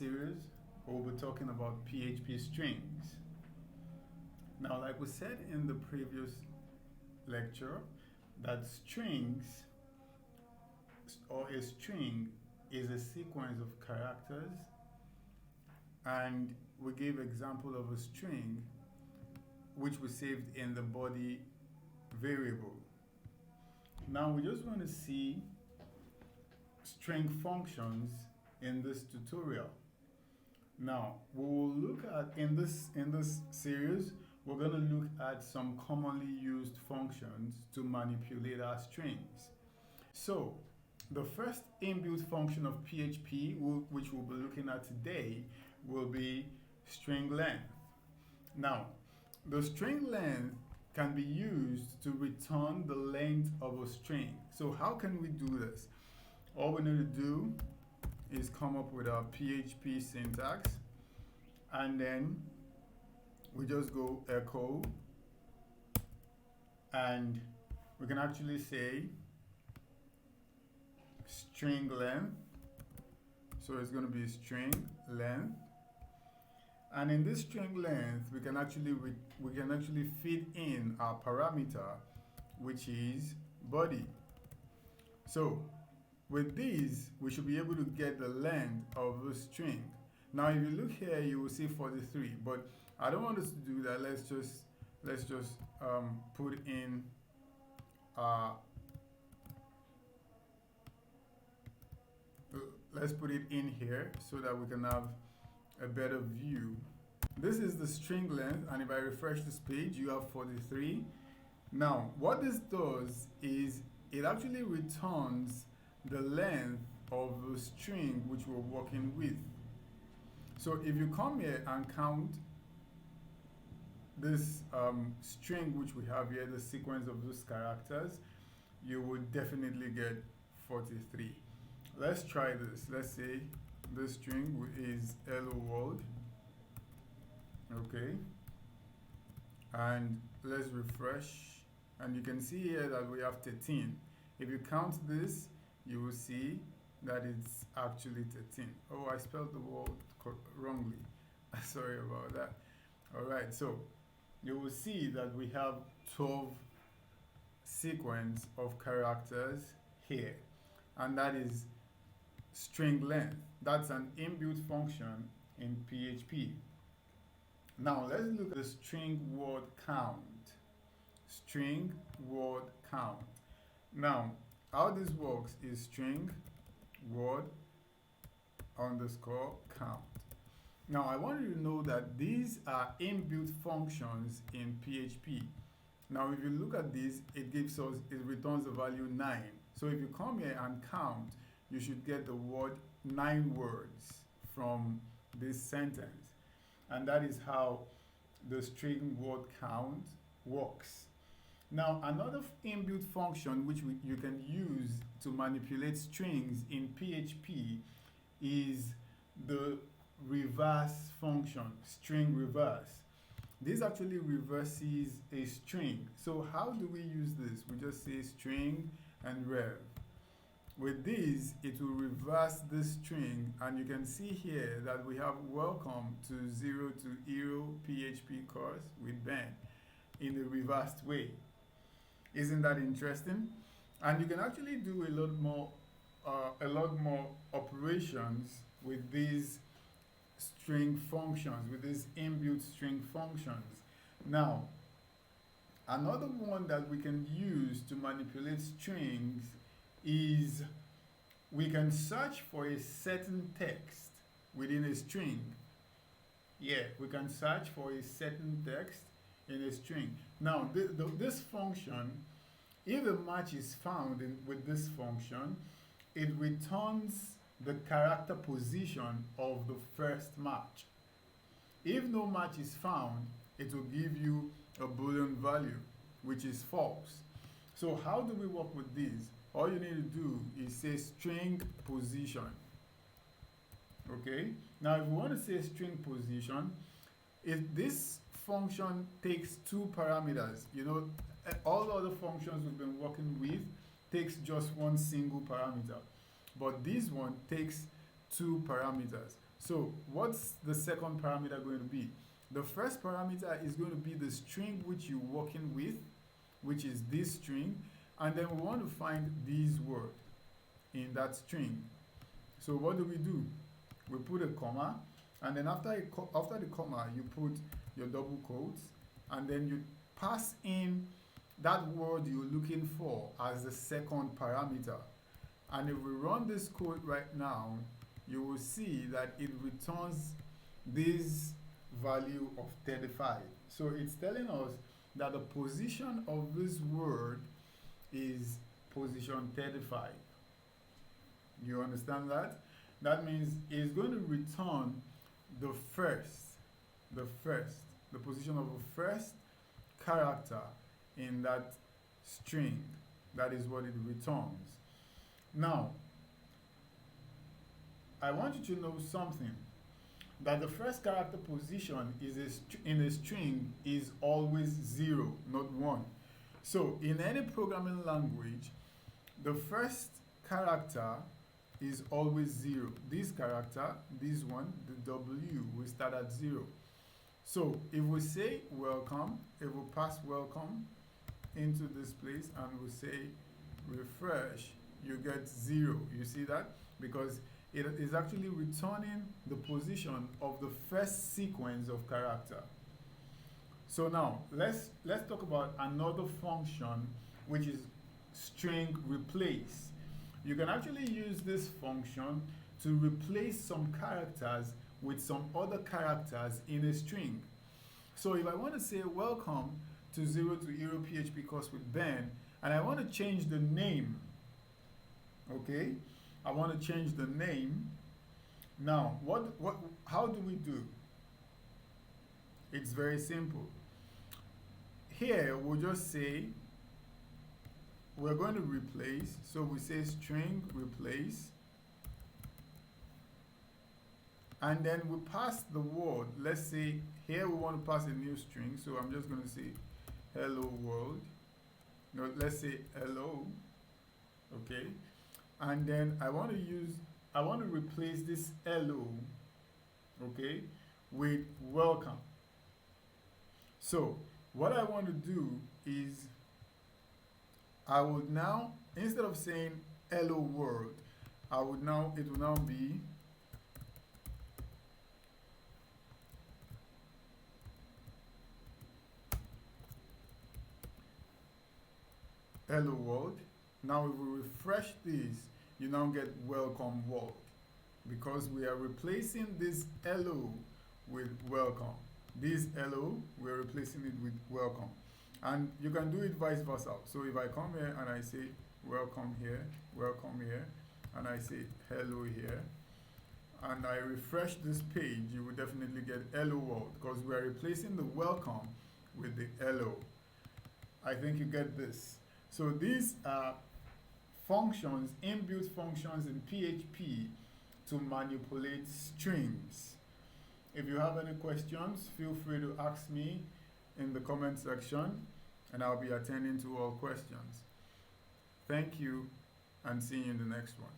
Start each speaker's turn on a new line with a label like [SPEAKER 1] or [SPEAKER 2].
[SPEAKER 1] series, we'll be talking about PHP strings. Now, like we said in the previous lecture, that strings or a string is a sequence of characters, and we gave example of a string which we saved in the body variable. Now we just want to see string functions in this tutorial. Now we will look at in this series we're going to look at some commonly used functions to manipulate our strings. So the first inbuilt function of PHP, which we'll be looking at today, will be string length. Now, the string length can be used to return the length of a string. So how can we do this? All we need to do is come up with our PHP syntax, and then we just go echo, and we can actually say string length. So it's going to be string length, and in this string length we can actually feed in our parameter, which is body. So with these we should be able to get the length of the string. Now if you look here, you will see 43, but I don't want us to do that. Let's just put in let's put it in here so that we can have a better view. This is the string length, and if I refresh this page, you have 43. Now what this does is it actually returns the length of the string which we're working with. So if you come here and count this string which we have here, the sequence of those characters, you would definitely get 43. Let's try this. Let's say this string is hello world. Okay, and let's refresh, and you can see here that we have 13. If you count this, you will see that it's actually 13. Oh, I spelled the word wrongly. Sorry about that. All right, so you will see that we have 12 sequence of characters here, and that is string length. That's an inbuilt function in PHP. Now let's look at the string word count. String word count. Now how this works is string word underscore count. Now I want you to know that these are inbuilt functions in PHP. Now if you look at this, it returns the value 9. So if you come here and count, you should get the word 9 words from this sentence. And that is how the string word count works. Now another inbuilt function which you can use to manipulate strings in PHP is the reverse function, string reverse. This actually reverses a string. So how do we use this? We just say string and rev. With this, it will reverse this string, and you can see here that we have welcome to 0 to hero PHP course with Ben in a reversed way. Isn't that interesting? And you can actually do a lot more operations with these string functions, with these inbuilt string functions. Now, another one that we can use to manipulate strings is we can search for a certain text within a string. Yeah, we can search for a certain text in a string. Now, this function, if a match is found with this function, it returns the character position of the first match. If no match is found, it will give you a Boolean value, which is false. So how do we work with this? All you need to do is say string position. Okay? Now if we want to say string position, if this function takes 2 parameters, all the other functions we've been working with takes just one single parameter, but this one takes 2 parameters. So what's the second parameter going to be? The first parameter is going to be the string which you're working with, which is this string, and then we want to find these words in that string. So what do? We put a comma, and then after the comma, you put your double quotes, and then you pass in that word you're looking for as the second parameter. And if we run this code right now, you will see that it returns this value of 35. So it's telling us that the position of this word is position 35. You understand that? That means it's going to return the position of the first character in that string. That is what it returns. Now, I want you to know something, that the first character position in a string is always 0, not 1. So in any programming language, the first character is always 0. This character, this one, the W, will start at 0. So if we say welcome, if we pass welcome into this place and we say refresh, you get 0. You see that? Because it is actually returning the position of the first sequence of character. So now let's talk about another function, which is string replace. You can actually use this function to replace some characters with some other characters in a string. So if I want to say welcome to 0 to Hero PHP course with Ben, and I want to change the name, okay? I want to change the name. Now, how do we do? It's very simple. Here, we'll just say, we're going to replace, so we say string replace, and then we pass the word. Let's say here we want to pass a new string, so I'm just going to say hello world. No, let's say hello, okay? And then I want to replace this hello, okay, with welcome. So what I want to do is I would now, instead of saying hello world, it will now be hello world. Now if we refresh this, you now get welcome world, because we are replacing this hello with welcome. This hello, we're replacing it with welcome. And you can do it vice versa. So if I come here and I say welcome here, and I say hello here, and I refresh this page, you will definitely get hello world, because we are replacing the welcome with the hello. I think you get this. So these are functions, inbuilt functions in PHP to manipulate strings. If you have any questions, feel free to ask me in the comment section, and I'll be attending to all questions. Thank you, and see you in the next one.